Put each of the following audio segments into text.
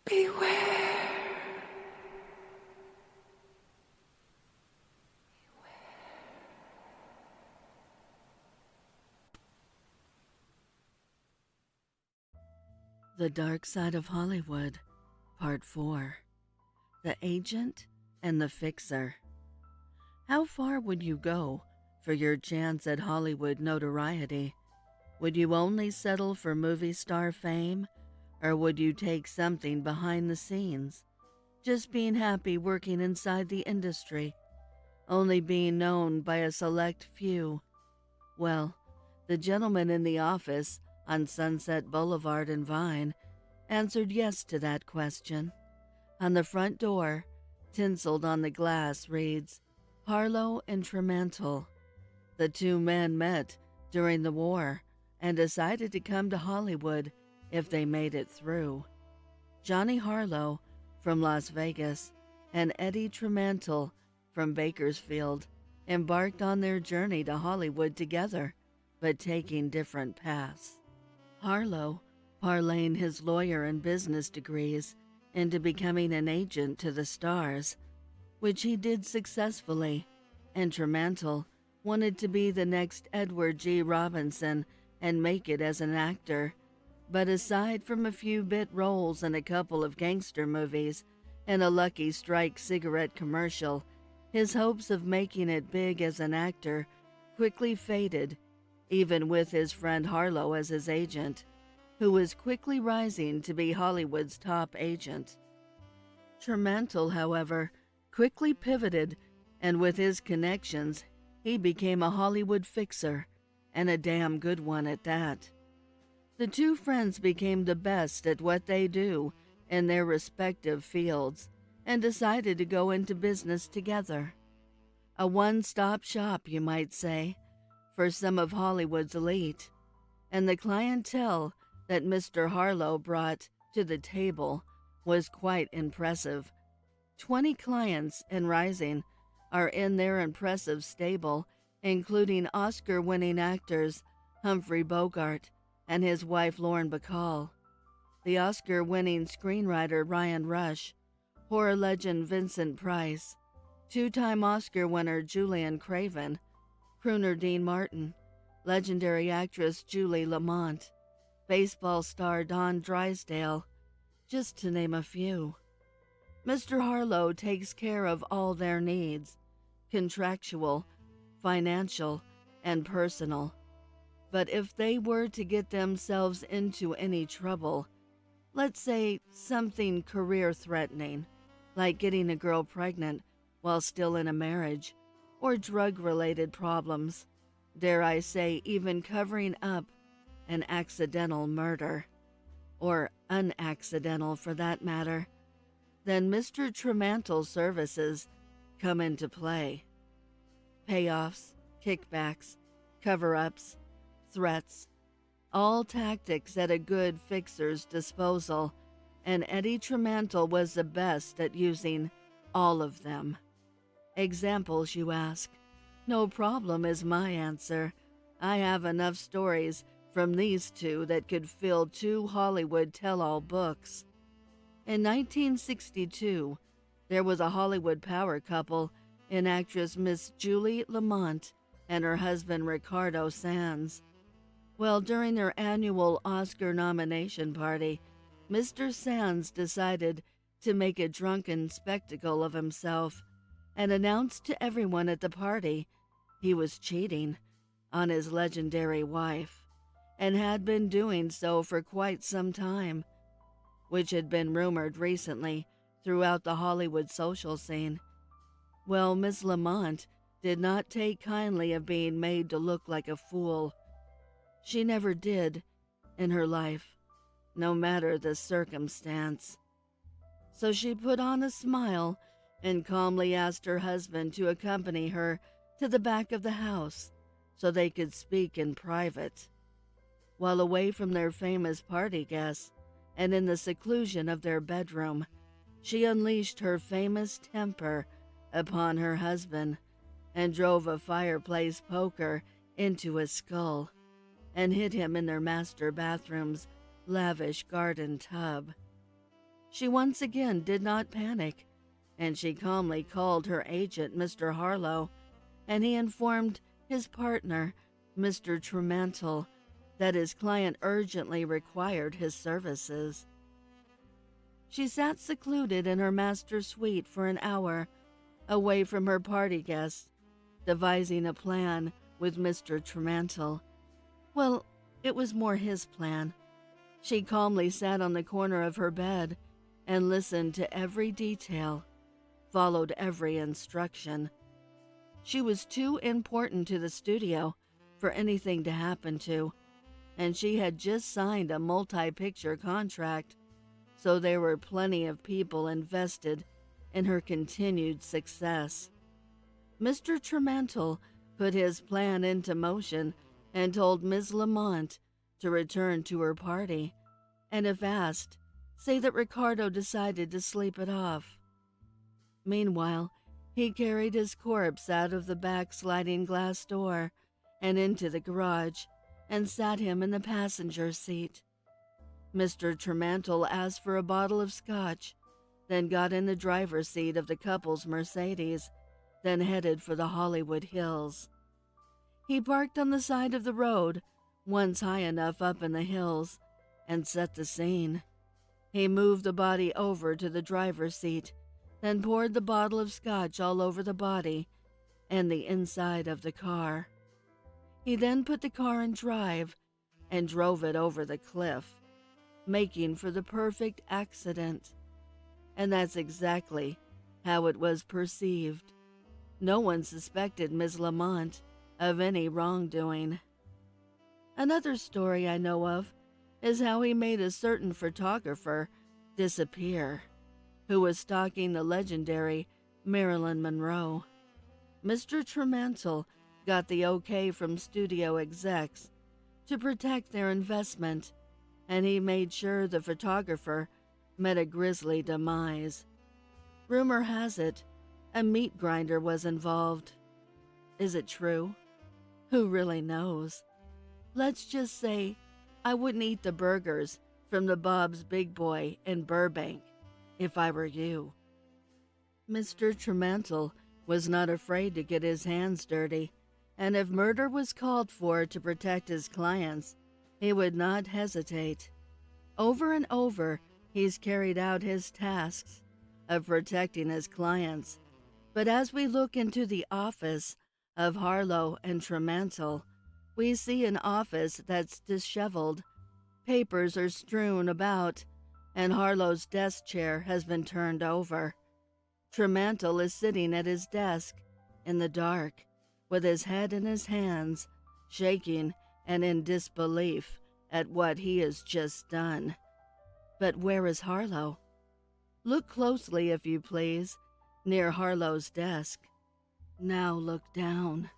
Beware. The Dark Side of Hollywood, Part 4. The Agent and the Fixer. How far would you go for your chance at Hollywood notoriety? Would you only settle for movie star fame, or would you take something behind the scenes? Just being happy working inside the industry, only being known by a select few. Well, the gentleman in the office on Sunset Boulevard and Vine answered yes to that question. On the front door, tinseled on the glass, reads, Harlow and Tremantle. The two men met during the war and decided to come to Hollywood if they made it through. Johnny Harlow from Las Vegas and Eddie Tremantle from Bakersfield embarked on their journey to Hollywood together, but taking different paths. Harlow parlaying his lawyer and business degrees into becoming an agent to the stars, which he did successfully, and Tremantle wanted to be the next Edward G. Robinson and make it as an actor. But aside from a few bit roles in a couple of gangster movies and a Lucky Strike cigarette commercial, his hopes of making it big as an actor quickly faded, even with his friend Harlow as his agent, who was quickly rising to be Hollywood's top agent. Tremantle, however, quickly pivoted, and with his connections, he became a Hollywood fixer, and a damn good one at that. The two friends became the best at what they do in their respective fields and decided to go into business together. A one-stop shop, you might say, for some of Hollywood's elite, and the clientele that Mr. Harlow brought to the table was quite impressive. 20 clients and rising are in their impressive stable, including Oscar-winning actors Humphrey Bogart and his wife Lauren Bacall, the Oscar-winning screenwriter Ryan Rush, horror legend Vincent Price, two-time Oscar winner Julian Craven, crooner Dean Martin, legendary actress Julie Lamont, baseball star Don Drysdale, just to name a few. Mr. Harlow takes care of all their needs, contractual, financial, and personal. But if they were to get themselves into any trouble, let's say something career-threatening, like getting a girl pregnant while still in a marriage, or drug-related problems, dare I say even covering up an accidental murder, or unaccidental for that matter, then Mr. Tremantle's services come into play. Payoffs, kickbacks, cover-ups, threats, all tactics at a good fixer's disposal, and Eddie Tremantle was the best at using all of them. Examples, you ask? No problem is my answer. I have enough stories from these two that could fill 2 Hollywood tell-all books. In 1962, there was a Hollywood power couple in actress Miss Julie Lamont and her husband Ricardo Sands. Well, during their annual Oscar nomination party, Mr. Sands decided to make a drunken spectacle of himself and announced to everyone at the party he was cheating on his legendary wife, and had been doing so for quite some time, which had been rumored recently throughout the Hollywood social scene. Well, Miss Lamont did not take kindly of being made to look like a fool. She never did in her life, no matter the circumstance. So she put on a smile and calmly asked her husband to accompany her to the back of the house so they could speak in private. While away from their famous party guests and in the seclusion of their bedroom, she unleashed her famous temper upon her husband and drove a fireplace poker into his skull and hid him in their master bathroom's lavish garden tub. She once again did not panic, and she calmly called her agent, Mr. Harlow, and he informed his partner, Mr. Tremantle, that his client urgently required his services. She sat secluded in her master's suite for an hour, away from her party guests, devising a plan with Mr. Tremantle. Well, it was more his plan. She calmly sat on the corner of her bed and listened to every detail, followed every instruction. She was too important to the studio for anything to happen to, and she had just signed a multi-picture contract, so there were plenty of people invested in her continued success. Mr. Tremantle put his plan into motion and told Ms. Lamont to return to her party, and if asked, say that Ricardo decided to sleep it off. Meanwhile, he carried his corpse out of the back sliding glass door and into the garage and sat him in the passenger seat. Mr. Tremantle asked for a bottle of scotch, then got in the driver's seat of the couple's Mercedes, then headed for the Hollywood Hills. He parked on the side of the road, once high enough up in the hills, and set the scene. He moved the body over to the driver's seat, then poured the bottle of scotch all over the body and the inside of the car. He then put the car in drive and drove it over the cliff, making for the perfect accident. And that's exactly how it was perceived. No one suspected Ms. Lamont of any wrongdoing. Another story I know of is how he made a certain photographer disappear, who was stalking the legendary Marilyn Monroe. Mr. Tremantle got the okay from studio execs to protect their investment, and he made sure the photographer met a grisly demise. Rumor has it a meat grinder was involved. Is it true? Who really knows? Let's just say I wouldn't eat the burgers from the Bob's Big Boy in Burbank if I were you. Mr. Tremantle was not afraid to get his hands dirty, and if murder was called for to protect his clients, he would not hesitate. Over and over, he's carried out his tasks of protecting his clients. But as we look into the office of Harlow and Tremantle, we see an office that's disheveled. Papers are strewn about, and Harlow's desk chair has been turned over. Tremantle is sitting at his desk in the dark, with his head in his hands, shaking and in disbelief at what he has just done. But where is Harlow? Look closely, if you please, near Harlow's desk. Now look down.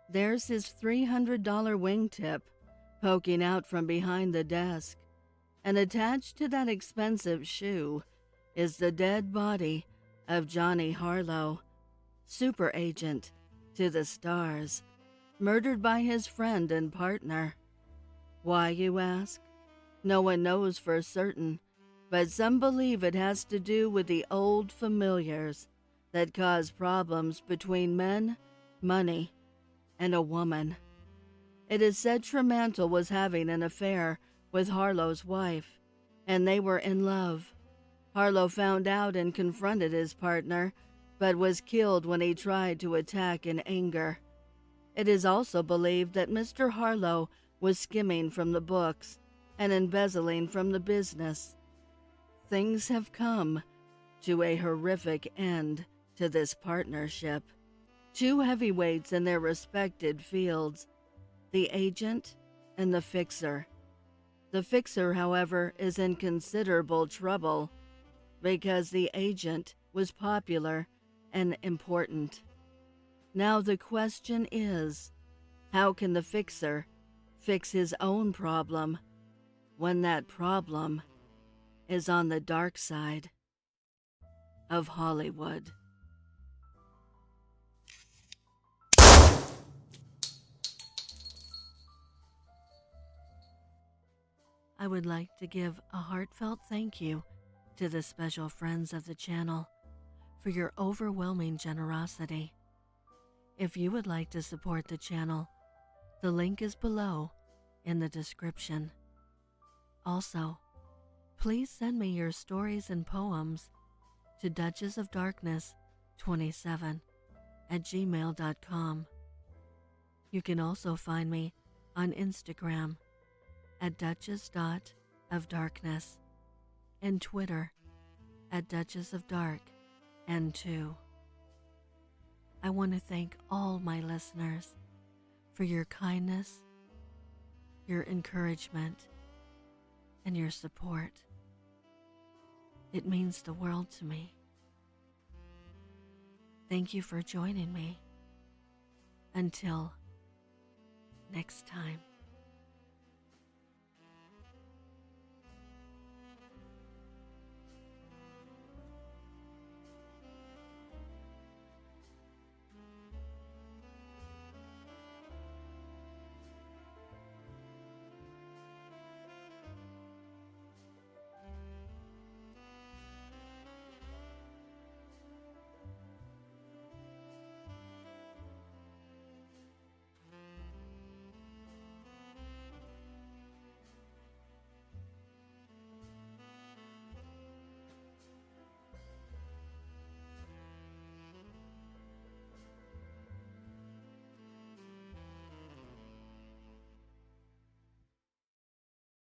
There's his $300 wingtip poking out from behind the desk, and attached to that expensive shoe is the dead body of Johnny Harlow, super agent to the stars, murdered by his friend and partner. Why, you ask? No one knows for certain, but some believe it has to do with the old familiars that cause problems between men, money, and a woman. It is said Tremantle was having an affair with Harlow's wife, and they were in love. Harlow found out and confronted his partner, but was killed when he tried to attack in anger. It is also believed that Mr. Harlow was skimming from the books and embezzling from the business. Things have come to a horrific end to this partnership. Two heavyweights in their respected fields, the agent and the fixer. The fixer, however, is in considerable trouble because the agent was popular and important. Now the question is, how can the fixer fix his own problem when that problem is on the dark side of Hollywood? I would like to give a heartfelt thank you to the special friends of the channel for your overwhelming generosity. If you would like to support the channel, the link is below in the description. Also, please send me your stories and poems to duchessofdarkness27@gmail.com. You can also find me on Instagram at duchess.ofdarkness and Twitter at duchessofdarkn2. I want to thank all my listeners for your kindness, your encouragement, and your support. It means the world to me. Thank you for joining me. Until next time.